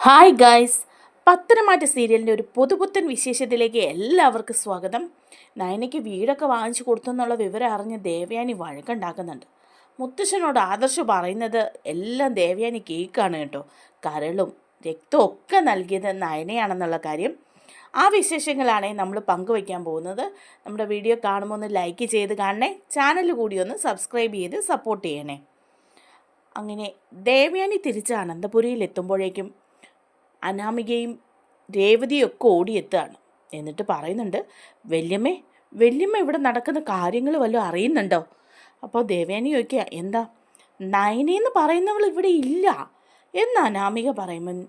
Hi guys, പത്തനംമാറ്റ സീരിയലിൻ്റെ ഒരു പുതുപുത്തൻ വിശേഷത്തിലേക്ക് എല്ലാവർക്കും സ്വാഗതം. നയനയ്ക്ക് വീടൊക്കെ വാങ്ങിച്ചു കൊടുത്തെന്നുള്ള വിവരം അറിഞ്ഞ് ദേവയാനി വഴക്കുണ്ടാക്കുന്നുണ്ട്. മുത്തശ്ശനോട് ആദർശ് പറയുന്നത് എല്ലാം ദേവയാനി കേൾക്കാണ് കേട്ടോ. കരളും രക്തവും ഒക്കെ നൽകിയത് നയനയാണെന്നുള്ള കാര്യം. ആ വിശേഷങ്ങളാണ് നമ്മൾ പങ്കുവയ്ക്കാൻ പോകുന്നത്. നമ്മുടെ വീഡിയോ കാണുമ്പോൾ ഒന്ന് ലൈക്ക് ചെയ്ത് കാണണേ, ചാനൽ കൂടി ഒന്ന് സബ്സ്ക്രൈബ് ചെയ്ത് സപ്പോർട്ട് ചെയ്യണേ. അങ്ങനെ ദേവയാനി തിരിച്ച് അനന്തപുരിയിൽ എത്തുമ്പോഴേക്കും അനാമികയും രേവതിയും ഒക്കെ ഓടിയെത്തുകയാണ്. എന്നിട്ട് പറയുന്നുണ്ട്, വല്യമ്മ ഇവിടെ നടക്കുന്ന കാര്യങ്ങൾ വല്ലതും അറിയുന്നുണ്ടോ? അപ്പോൾ ദേവയാനി ചോദിക്കുക, എന്താ നയനെന്ന് പറയുന്നവൾ ഇവിടെ ഇല്ല എന്ന് അനാമിക പറയുമ്പം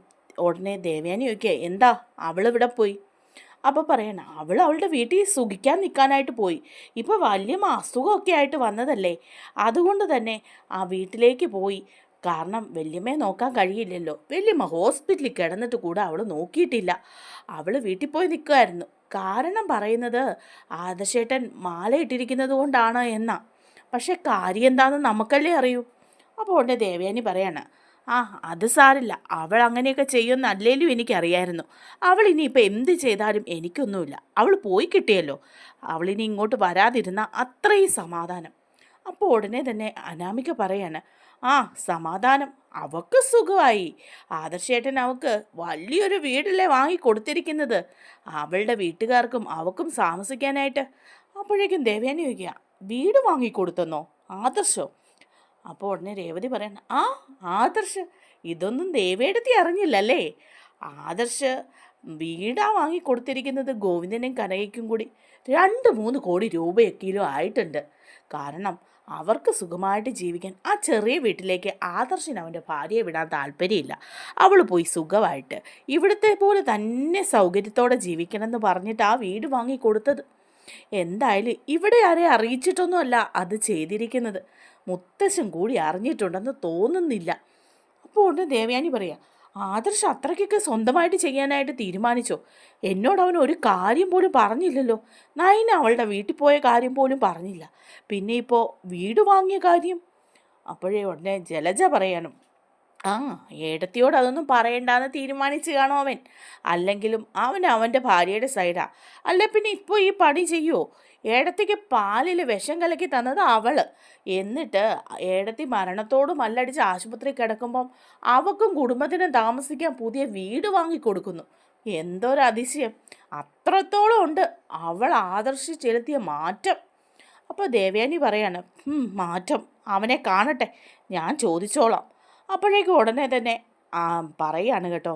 ഉടനെ ദേവയാനി ചോദിക്കുക, എന്താ അവളിവിടെ പോയി? അപ്പോൾ പറയണം, അവളുടെ വീട്ടിൽ സുഖിക്കാൻ നിൽക്കാനായിട്ട് പോയി. ഇപ്പോൾ വലിയ അസുഖമൊക്കെ ആയിട്ട് വന്നതല്ലേ, അതുകൊണ്ട് തന്നെ ആ വീട്ടിലേക്ക് പോയി. കാരണം വല്യമ്മയെ നോക്കാൻ കഴിയില്ലല്ലോ. വല്യമ്മ ഹോസ്പിറ്റലിൽ കിടന്നിട്ട് കൂടെ അവൾ നോക്കിയിട്ടില്ല. അവൾ വീട്ടിൽ പോയി നിൽക്കുമായിരുന്നു. കാരണം പറയുന്നത് ആദർശേട്ടൻ മാല ഇട്ടിരിക്കുന്നത് കൊണ്ടാണ് എന്നാ. പക്ഷെ കാര്യം എന്താണെന്ന് നമുക്കല്ലേ അറിയൂ. അപ്പോൾ ഉടനെ ദേവയാനി പറയാണ്, അത് സാരില്ല, അവൾ അങ്ങനെയൊക്കെ ചെയ്യുമെന്ന് അല്ലേലും എനിക്കറിയായിരുന്നു. അവൾ ഇനിയിപ്പോൾ എന്ത് ചെയ്താലും എനിക്കൊന്നുമില്ല. അവൾ പോയി കിട്ടിയല്ലോ. അവളിനി ഇങ്ങോട്ട് വരാതിരുന്ന അത്രയും സമാധാനം. അപ്പോൾ ഉടനെ തന്നെ അനാമിക പറയാണ്, സമാധാനം, അവൾക്ക് സുഖമായി. ആദർശേട്ടൻ അവൾക്ക് വലിയൊരു വീടല്ലേ വാങ്ങി കൊടുത്തിരിക്കുന്നത്, അവളുടെ വീട്ടുകാർക്കും അവൾക്കും താമസിക്കാനായിട്ട്. അപ്പോഴേക്കും ദേവയാനി ചോദിക്കുക, വീട് വാങ്ങിക്കൊടുത്തെന്നോ ആദർശോ? അപ്പോൾ ഉടനെ രേവതി പറയണ, ആദർശ്, ഇതൊന്നും ദേവേടത്തി അറിഞ്ഞില്ലല്ലേ. ആദർശ് വീടാ വാങ്ങിക്കൊടുത്തിരിക്കുന്നത് ഗോവിന്ദനും കനകയ്ക്കും കൂടി 2-3 കോടി രൂപയൊക്കെയും ആയിട്ടുണ്ട്. കാരണം അവർക്ക് സുഖമായിട്ട് ജീവിക്കാൻ ആ ചെറിയ വീട്ടിലേക്ക് ആദർശിന് അവൻ്റെ ഭാര്യയെ വിടാൻ താല്പര്യമില്ല. അവൾ പോയി സുഖമായിട്ട് ഇവിടുത്തെ പോലെ തന്നെ സൗകര്യത്തോടെ ജീവിക്കണമെന്ന് പറഞ്ഞിട്ട് ആ വീട് വാങ്ങിക്കൊടുത്തത്. എന്തായാലും ഇവിടെ ആരെ അറിയിച്ചിട്ടൊന്നുമല്ല അത് ചെയ്തിരിക്കുന്നത്. മുത്തശ്ശൻ കൂടി അറിഞ്ഞിട്ടുണ്ടെന്ന് തോന്നുന്നില്ല. അപ്പോൾ ഉടനെ ദേവയാനി പറയാം, ആദർശ് അത്രയ്ക്കൊക്കെ സ്വന്തമായിട്ട് ചെയ്യാനായിട്ട് തീരുമാനിച്ചോ? എന്നോട് അവൻ ഒരു കാര്യം പോലും പറഞ്ഞില്ലല്ലോ. നൈന അവളുടെ വീട്ടിൽ പോയ കാര്യം പോലും പറഞ്ഞില്ല. പിന്നെ ഇപ്പോൾ വീട് വാങ്ങിയ കാര്യം. അപ്പോഴേ ഉടനെ ജലജ പറയാനും, ഏടത്തിയോട് അതൊന്നും പറയണ്ടെന്ന് തീരുമാനിച്ച് കാണും അവൻ. അല്ലെങ്കിലും അവൻ അവൻ്റെ ഭാര്യയുടെ സൈഡാ. അല്ല പിന്നെ ഇപ്പോൾ ഈ പണി ചെയ്യുമോ? ഏടത്തിക്ക് പാലിൽ വിഷം കലക്കി തന്നത് അവൾ. എന്നിട്ട് ഏടത്തി മരണത്തോട് മല്ലടിച്ച് ആശുപത്രി കിടക്കുമ്പം അവക്കും കുടുംബത്തിനും താമസിക്കാൻ പുതിയ വീട് വാങ്ങിക്കൊടുക്കുന്നു. എന്തൊരു അതിശയം! അത്രത്തോളം ഉണ്ട് അവൾ ആദർശിച്ച് ചെലുത്തിയ മാറ്റം. അപ്പോൾ ദേവയാനി പറയാണ്, മാറ്റം അവനെ കാണട്ടെ, ഞാൻ ചോദിച്ചോളാം. അപ്പോഴേക്കും ഉടനെ തന്നെ പറയാണ് കേട്ടോ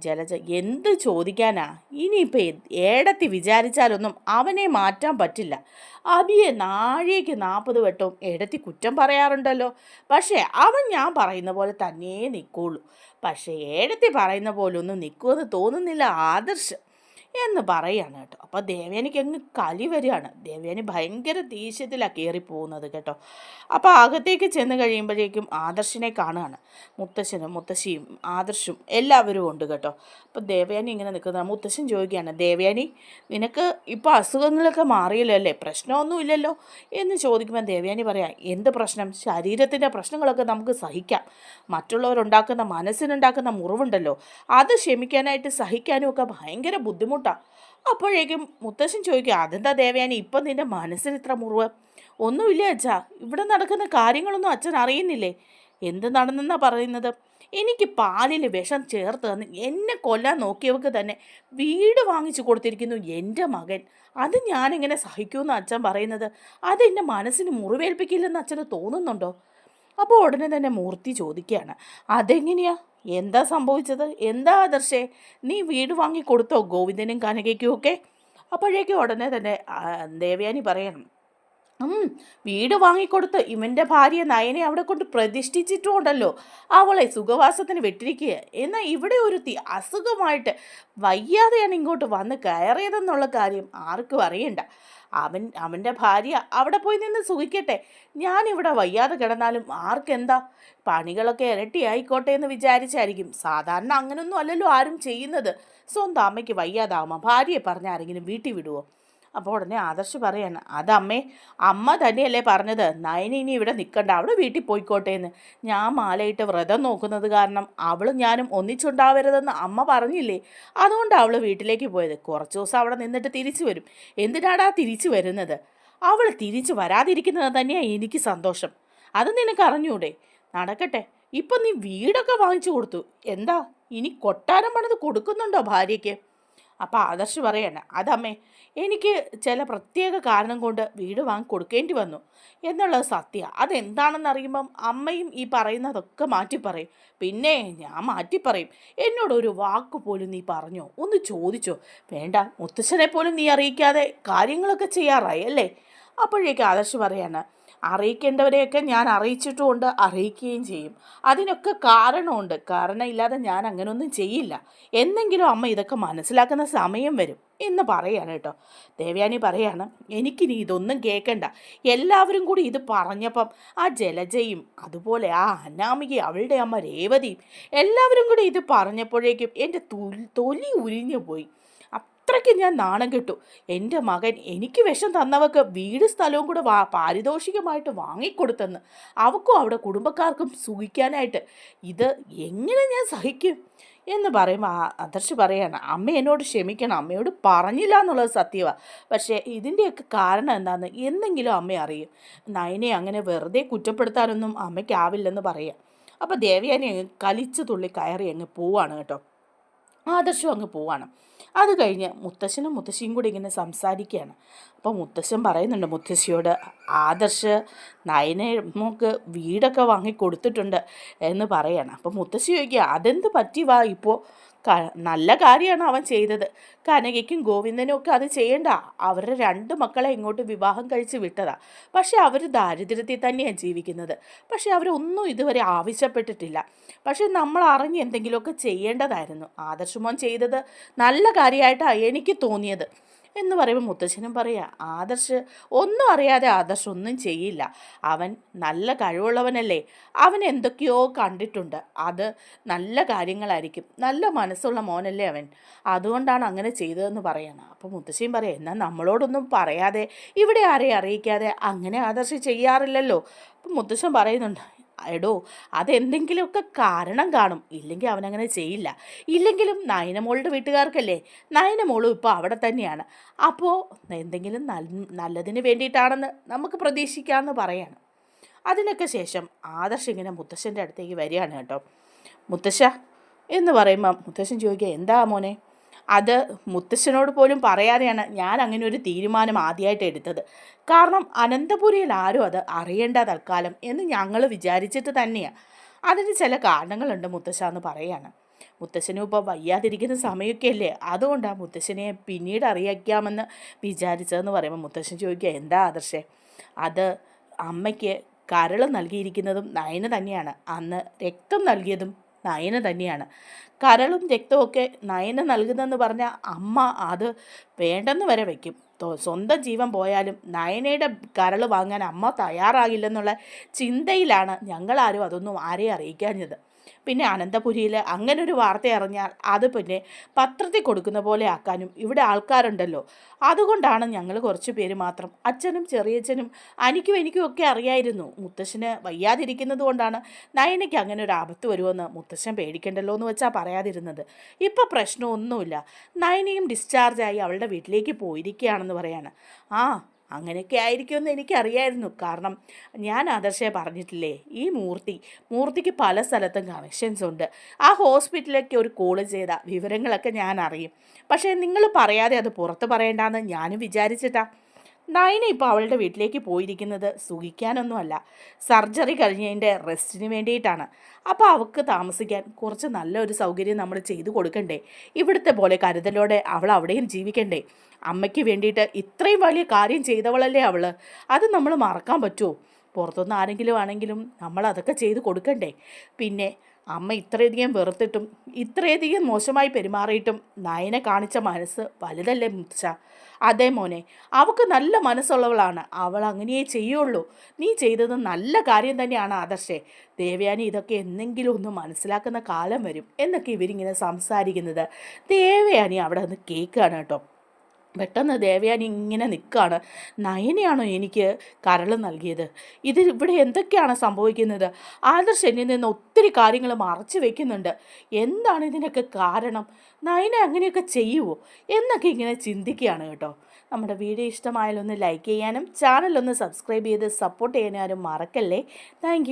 ജലജ, എന്ത് ചോദിക്കാനാ? ഇനിയിപ്പോൾ ഏടത്തി വിചാരിച്ചാലൊന്നും അവനെ മാറ്റാൻ പറ്റില്ല. അബിയെ നാഴേക്ക് 40 വട്ടവും ഏടത്തി കുറ്റം പറയാറുണ്ടല്ലോ. പക്ഷേ അവൻ ഞാൻ പറയുന്ന പോലെ തന്നെ നിൽക്കുള്ളൂ. പക്ഷേ ഏടത്തി പറയുന്ന പോലെ ഒന്നും നിൽക്കുമെന്ന് തോന്നുന്നില്ല ആദർശ് എന്ന് പറയാണ് കേട്ടോ. അപ്പോൾ ദേവയാനിക്ക് അങ്ങ് കലി വരികയാണ്. ദേവയാനി ഭയങ്കര ദേഷ്യത്തിലാണ് കയറിപ്പോകുന്നത് കേട്ടോ. അപ്പോൾ അകത്തേക്ക് ചെന്ന് കഴിയുമ്പോഴേക്കും ആദർശിനെ കാണുകയാണ്. മുത്തശ്ശിയും ആദർശും എല്ലാവരും ഉണ്ട് കേട്ടോ. അപ്പോൾ ദേവയാനി ഇങ്ങനെ നിൽക്കുന്ന മുത്തശ്ശൻ ചോദിക്കുകയാണ്, ദേവയാനി, നിനക്ക് ഇപ്പോൾ അസുഖങ്ങളൊക്കെ മാറിയല്ലോ അല്ലേ, പ്രശ്നമൊന്നുമില്ലല്ലോ എന്ന് ചോദിക്കുമ്പോൾ ദേവയാനി പറയാം, എന്ത് പ്രശ്നം? ശരീരത്തിൻ്റെ പ്രശ്നങ്ങളൊക്കെ നമുക്ക് സഹിക്കാം. മറ്റുള്ളവരുണ്ടാക്കുന്ന മനസ്സിനുണ്ടാക്കുന്ന മുറിവുണ്ടല്ലോ, അത് ക്ഷമിക്കാനായിട്ട് സഹിക്കാനും ഒക്കെ ഭയങ്കര ബുദ്ധിമുട്ടാണ്. അപ്പോഴേക്കും മുത്തശ്ശൻ ചോദിക്കുക, അതെന്താ ദേവയാനി ഇപ്പം നിൻ്റെ മനസ്സിന് ഇത്ര മുറിവ്? ഒന്നുമില്ല അച്ഛാ, ഇവിടെ നടക്കുന്ന കാര്യങ്ങളൊന്നും അച്ഛൻ അറിയുന്നില്ലേ? എന്ത് നടന്നെന്നാ പറയുന്നത്? എനിക്ക് പാലിൽ വിഷം ചേർത്ത് തന്ന് എന്നെ കൊല്ലാൻ നോക്കിയവർക്ക് തന്നെ വീട് വാങ്ങിച്ചു കൊടുത്തിരിക്കുന്നു എൻ്റെ മകൻ. അത് ഞാനെങ്ങനെ സഹിക്കുമെന്ന് അച്ഛൻ പറയുന്നത്? അത് എൻ്റെ മനസ്സിന് മുറിവേൽപ്പിക്കില്ലെന്ന് അച്ഛന് തോന്നുന്നുണ്ടോ? അപ്പോൾ ഉടനെ തന്നെ മൂർത്തി ചോദിക്കുകയാണ്, അതെങ്ങനെയാ? എന്താ സംഭവിച്ചത്? എന്താ ആദർശേ, നീ വീട് വാങ്ങിക്കൊടുത്തോ ഗോവിന്ദനും കനകയ്ക്കും ഒക്കെ? അപ്പോഴേക്കും ഉടനെ തന്നെ ദേവയാനി പറയണം, വീട് വാങ്ങിക്കൊടുത്ത് ഇവൻ്റെ ഭാര്യ നയനെ അവിടെ കൊണ്ട് പ്രതിഷ്ഠിച്ചിട്ടുണ്ടല്ലോ. അവളെ സുഖവാസത്തിന് വിട്ടിരിക്കുക. എന്നാൽ ഇവിടെ ഒരുത്തി അസുഖമായിട്ട് വയ്യാതെയാണ് ഇങ്ങോട്ട് വന്ന് കയറിയതെന്നുള്ള കാര്യം ആർക്കും അറിയണ്ട. അവൻ്റെ ഭാര്യ അവിടെ പോയി നിന്ന് സുഖിക്കട്ടെ. ഞാനിവിടെ വയ്യാതെ കിടന്നാലും ആർക്കെന്താ? പണികളൊക്കെ ഇരട്ടിയായിക്കോട്ടെ എന്ന് വിചാരിച്ചായിരിക്കും. സാധാരണ അങ്ങനൊന്നും അല്ലല്ലോ ആരും ചെയ്യുന്നത്. സ്വന്തം അമ്മയ്ക്ക് വയ്യാതാവുമ്പോൾ ഭാര്യയെ പറഞ്ഞ ആരെങ്കിലും വീട്ടിൽ വിടുവോ? അപ്പോൾ ഉടനെ ആദർശ് പറയാണ്, അതമ്മേ, അമ്മ തന്നെയല്ലേ പറഞ്ഞത് നയനി ഇനി ഇവിടെ നിൽക്കണ്ട, അവിടെ വീട്ടിൽ പോയിക്കോട്ടെ എന്ന്. ഞാൻ മാലയിട്ട് വ്രതം നോക്കുന്നത് കാരണം അവളും ഞാനും ഒന്നിച്ചുണ്ടാവരുതെന്ന് അമ്മ പറഞ്ഞില്ലേ, അതുകൊണ്ടാണ് അവൾ വീട്ടിലേക്ക് പോയത്. കുറച്ച് ദിവസം അവിടെ നിന്നിട്ട് തിരിച്ചു വരും. എന്തിനാടാ തിരിച്ചു വരുന്നത്? അവൾ തിരിച്ചു വരാതിരിക്കുന്നത് തന്നെയാണ് എനിക്ക് സന്തോഷം. അത് നിനക്ക് അറിഞ്ഞൂടെ? നടക്കട്ടെ. ഇപ്പം നീ വീടൊക്കെ വാങ്ങിച്ചു കൊടുത്തു, എന്താ ഇനി കൊട്ടാരം പണിത് കൊടുക്കുന്നുണ്ടോ ഭാര്യയ്ക്ക്? അപ്പം ആദർശ് പറയാണ്, അതമ്മേ, എനിക്ക് ചില പ്രത്യേക കാരണം കൊണ്ട് വീട് വാങ്ങി കൊടുക്കേണ്ടി വന്നു എന്നുള്ളത് സത്യമാണ്. അതെന്താണെന്ന് അറിയുമ്പം അമ്മയും ഈ പറയുന്നതൊക്കെ മാറ്റിപ്പറയും. പിന്നെ ഞാൻ മാറ്റിപ്പറയും. എന്നോടൊരു വാക്ക് പോലും നീ പറഞ്ഞോ, ഒന്ന് ചോദിച്ചോ? വേണ്ട, മുത്തച്ഛനെ പോലും നീ അറിയിക്കാതെ കാര്യങ്ങളൊക്കെ ചെയ്യാറായി അല്ലേ? അപ്പോഴേക്ക് ആദർശ് പറയാണ്, അറിയിക്കേണ്ടവരെയൊക്കെ ഞാൻ അറിയിച്ചിട്ടുമുണ്ട്, അറിയിക്കുകയും ചെയ്യും. അതിനൊക്കെ കാരണമുണ്ട്. കാരണം ഇല്ലാതെ ഞാൻ അങ്ങനെയൊന്നും ചെയ്യില്ല. എന്നെങ്കിലും അമ്മ ഇതൊക്കെ മനസ്സിലാക്കുന്ന സമയം വരും എന്ന് പറയാണ് കേട്ടോ. ദേവയാനി പറയാണ്, എനിക്കിനി ഇതൊന്നും കേൾക്കണ്ട. എല്ലാവരും കൂടി ഇത് പറഞ്ഞപ്പം ആ ജലജയും അതുപോലെ ആ അനാമികയും അവളുടെ അമ്മ രേവതിയും എല്ലാവരും കൂടി ഇത് പറഞ്ഞപ്പോഴേക്കും എൻ്റെ തൊലി ഉരിഞ്ഞു പോയി. അത്രയ്ക്ക് ഞാൻ നാണം കെട്ടു. എൻ്റെ മകൻ എനിക്ക് വിഷം തന്നവർക്ക് വീട് സ്ഥലവും കൂടെ പാരിതോഷികമായിട്ട് വാങ്ങിക്കൊടുത്തെന്ന്, അവക്കും അവിടെ കുടുംബക്കാർക്കും സുഖിക്കാനായിട്ട്. ഇത് എങ്ങനെ ഞാൻ സഹിക്കും എന്ന് പറയുമ്പോൾ ആദർശ് പറയാണ്, അമ്മ എന്നോട് ക്ഷമിക്കണം, അമ്മയോട് പറഞ്ഞില്ല എന്നുള്ളത് സത്യമാണ്. പക്ഷേ ഇതിൻ്റെയൊക്കെ കാരണം എന്താണെന്ന് എന്നെങ്കിലും അമ്മ അറിയും. നയനെ അങ്ങനെ വെറുതെ കുറ്റപ്പെടുത്താനൊന്നും അമ്മയ്ക്കാവില്ലെന്ന് പറയാം. അപ്പോൾ ദേവയാനി അങ്ങ് കലിച്ചു തുള്ളി കയറി അങ്ങ് പോവാണ് കേട്ടോ. ആദർശം അങ്ങ് പോവാണ്. അത് കഴിഞ്ഞ് മുത്തശ്ശനും മുത്തശ്ശിയും കൂടി ഇങ്ങനെ സംസാരിക്കുകയാണ്. അപ്പോൾ മുത്തശ്ശൻ പറയുന്നുണ്ട് മുത്തശ്ശിയോട്, ആദർശ് നയനെ നമുക്ക് വീടൊക്കെ വാങ്ങി കൊടുത്തിട്ടുണ്ട് എന്ന് പറയാണ്. അപ്പോൾ മുത്തശ്ശി ചോദിക്കുക, അതെന്ത് പറ്റി വാ ഇപ്പോൾ? നല്ല കാര്യമാണ് അവൻ ചെയ്തത്. കനകയ്ക്കും ഗോവിന്ദനും ഒക്കെ അത് ചെയ്യണ്ട. അവരുടെ 2 മക്കളെ ഇങ്ങോട്ട് വിവാഹം കഴിച്ച് വിട്ടതാ. പക്ഷെ അവർ ദാരിദ്ര്യത്തിൽ തന്നെയാണ് ജീവിക്കുന്നത്. പക്ഷെ അവരൊന്നും ഇതുവരെ ആവശ്യപ്പെട്ടിട്ടില്ല. പക്ഷെ നമ്മൾ അറിഞ്ഞ് എന്തെങ്കിലുമൊക്കെ ചെയ്യേണ്ടതായിരുന്നു. ആദർശ് മോൻ ചെയ്തത് നല്ല കാര്യമായിട്ടാണ് എനിക്ക് തോന്നിയത് എന്ന് പറയുമ്പോൾ മുത്തശ്ശനും പറയുക, ആദർശ് ഒന്നും അറിയാതെ ആദർശ് ഒന്നും ചെയ്യില്ല. അവൻ നല്ല കഴിവുള്ളവനല്ലേ. അവൻ എന്തൊക്കെയോ കണ്ടിട്ടുണ്ട്. അത് നല്ല കാര്യങ്ങളായിരിക്കും. നല്ല മനസ്സുള്ള മോനല്ലേ അവൻ. അതുകൊണ്ടാണ് അങ്ങനെ ചെയ്തതെന്ന് പറയണം. അപ്പോൾ മുത്തശ്ശിയും പറയാം, എന്നാൽ നമ്മളോടൊന്നും പറയാതെ ഇവിടെ ആരെയും അറിയിക്കാതെ അങ്ങനെ ആദർശ് ചെയ്യാറില്ലല്ലോ. അപ്പം മുത്തശ്ശൻ പറയുന്നുണ്ട്, എടോ, അതെന്തെങ്കിലുമൊക്കെ കാരണം കാണും. ഇല്ലെങ്കിൽ അവനങ്ങനെ ചെയ്യില്ല. ഇല്ലെങ്കിലും നയനമോളുടെ വീട്ടുകാർക്കല്ലേ, നയനമോളും ഇപ്പോൾ അവിടെ തന്നെയാണ്. അപ്പോൾ എന്തെങ്കിലും നല്ലതിന് വേണ്ടിയിട്ടാണെന്ന് നമുക്ക് പ്രതീക്ഷിക്കാമെന്ന് പറയാണ്. അതിനൊക്കെ ശേഷം ആദർശ് ഇങ്ങനെ മുത്തശ്ശൻ്റെ അടുത്തേക്ക് വരികയാണ് കേട്ടോ. മുത്തശ്ശ എന്ന് പറയുമ്പം മുത്തശ്ശൻ ചോദിക്കുക, എന്താ മോനെ? അത് മുത്തശ്ശനോട് പോലും പറയാതെയാണ് ഞാൻ അങ്ങനെ ഒരു തീരുമാനം ആദ്യമായിട്ട് എടുത്തത്. കാരണം അനന്തപുരിയിൽ ആരും അത് അറിയേണ്ട തൽക്കാലം എന്ന് ഞങ്ങൾ വിചാരിച്ചിട്ട് തന്നെയാണ്. അതിന് ചില കാരണങ്ങളുണ്ട് മുത്തശ്ശ എന്ന് പറയാണ്. മുത്തശ്ശനും ഇപ്പോൾ വയ്യാതിരിക്കുന്ന സമയമൊക്കെ അല്ലേ, അതുകൊണ്ടാണ് മുത്തശ്ശനെ പിന്നീട് അറിയിക്കാമെന്ന് വിചാരിച്ചതെന്ന് പറയുമ്പോൾ മുത്തശ്ശൻ ചോദിക്കുക, എന്താ ആദർശേ? അത് അമ്മയ്ക്ക് കരൾ നൽകിയിരിക്കുന്നതും നയന തന്നെയാണ്. അന്ന് രക്തം നൽകിയതും നയന തന്നെയാണ്. കരളും രക്തമൊക്കെ നയന നൽകുന്നതെന്ന് പറഞ്ഞാൽ അമ്മ അത് വേണ്ടെന്ന് വരെ വയ്ക്കും. സ്വന്തം ജീവൻ പോയാലും നയനയുടെ കരൾ വാങ്ങാൻ അമ്മ തയ്യാറാകില്ലെന്നുള്ള ചിന്തയിലാണ് ഞങ്ങളാരും അതൊന്നും ആരെയും അറിയിക്കാഞ്ഞത്. പിന്നെ അനന്തപുരിയിൽ അങ്ങനെ ഒരു വാർത്ത അറിഞ്ഞാൽ അത് പിന്നെ പത്രത്തിൽ കൊടുക്കുന്ന പോലെ ആക്കാനും ഇവിടെ ആൾക്കാരുണ്ടല്ലോ. അതുകൊണ്ടാണ് ഞങ്ങൾ കുറച്ച് പേര് മാത്രം, അച്ഛനും ചെറിയച്ഛനും എനിക്കും ഒക്കെ അറിയായിരുന്നു മുത്തശ്ശന് വയ്യാതിരിക്കുന്നത് കൊണ്ടാണ് നയനയ്ക്ക് അങ്ങനെ ഒരു ആപത്ത് വരുമെന്ന് മുത്തശ്ശൻ പേടിക്കണ്ടല്ലോ എന്ന് വെച്ചാൽ പറയാതിരുന്നത്. ഇപ്പം പ്രശ്നമൊന്നുമില്ല. നയനയും ഡിസ്ചാർജായി അവളുടെ വീട്ടിലേക്ക് പോയിരിക്കുകയാണെന്ന് പറയാണ്. ആ, അങ്ങനെയൊക്കെ ആയിരിക്കുമെന്ന് എനിക്കറിയായിരുന്നു. കാരണം ഞാൻ ആദർശയെ പറഞ്ഞിട്ടില്ലേ, ഈ മൂർത്തിക്ക് പല സ്ഥലത്തും കണക്ഷൻസ് ഉണ്ട്. ആ ഹോസ്പിറ്റലിലേക്ക് ഒരു കോള് ചെയ്ത വിവരങ്ങളൊക്കെ ഞാൻ അറിയും. പക്ഷേ നിങ്ങൾ പറയാതെ അത് പുറത്ത് പറയണ്ടെന്ന് ഞാനും വിചാരിച്ചിട്ടാ. നയന ഇപ്പോൾ അവളുടെ വീട്ടിലേക്ക് പോയിരിക്കുന്നത് സുഖിക്കാനൊന്നുമല്ല, സർജറി കഴിഞ്ഞതിൻ്റെ റെസ്റ്റിന് വേണ്ടിയിട്ടാണ്. അപ്പോൾ അവൾക്ക് താമസിക്കാൻ കുറച്ച് നല്ലൊരു സൗകര്യം നമ്മൾ ചെയ്തു കൊടുക്കണ്ടേ? ഇവിടുത്തെ പോലെ കരുതലോടെ അവൾ അവിടെയും ജീവിക്കണ്ടേ? അമ്മയ്ക്ക് വേണ്ടിയിട്ട് ഇത്രയും വലിയ കാര്യം ചെയ്തവളല്ലേ അവൾ. അത് നമ്മൾ മറക്കാൻ പറ്റുമോ? പുറത്തുനിന്ന് ആരെങ്കിലും ആണെങ്കിലും നമ്മൾ അതൊക്കെ ചെയ്ത് കൊടുക്കണ്ടേ? പിന്നെ അമ്മ ഇത്രയധികം വെറുത്തിട്ടും ഇത്രയധികം മോശമായി പെരുമാറിയിട്ടും നയനെ കാണിച്ച മനസ്സ് വലുതല്ലേ മുത്തശ്ശ? അതേ മോനെ, അവൾക്ക് നല്ല മനസ്സുള്ളവളാണ്. അവൾ അങ്ങനെയേ ചെയ്യുള്ളൂ. നീ ചെയ്തത് നല്ല കാര്യം തന്നെയാണ് ആദർശേ. ദേവയാനി ഇതൊക്കെ എന്തെങ്കിലും ഒന്ന് മനസ്സിലാക്കുന്ന കാലം വരും എന്നൊക്കെ ഇവരിങ്ങനെ സംസാരിക്കുന്നത് ദേവയാനി അവിടെ നിന്ന് കേൾക്കുകയാണ് കേട്ടോ. പെട്ടെന്ന് ദേവയാനി ഇങ്ങനെ നിൽക്കുകയാണ്. നയനയാണോ എനിക്ക് കരൾ നൽകിയത്? ഇവിടെ എന്തൊക്കെയാണ് സംഭവിക്കുന്നത്? ആദർശ് എന്നിൽ നിന്ന് ഒത്തിരി കാര്യങ്ങൾ മറച്ചു വെക്കുന്നുണ്ട്. എന്താണ് ഇതിനൊക്കെ കാരണം? നയന അങ്ങനെയൊക്കെ ചെയ്യുമോ എന്നൊക്കെ ഇങ്ങനെ ചിന്തിക്കുകയാണ് കേട്ടോ. നമ്മുടെ വീഡിയോ ഇഷ്ടമായാലൊന്ന് ലൈക്ക് ചെയ്യാനും ചാനലൊന്ന് സബ്സ്ക്രൈബ് ചെയ്ത് സപ്പോർട്ട് ചെയ്യാനും ആരും മറക്കല്ലേ. താങ്ക്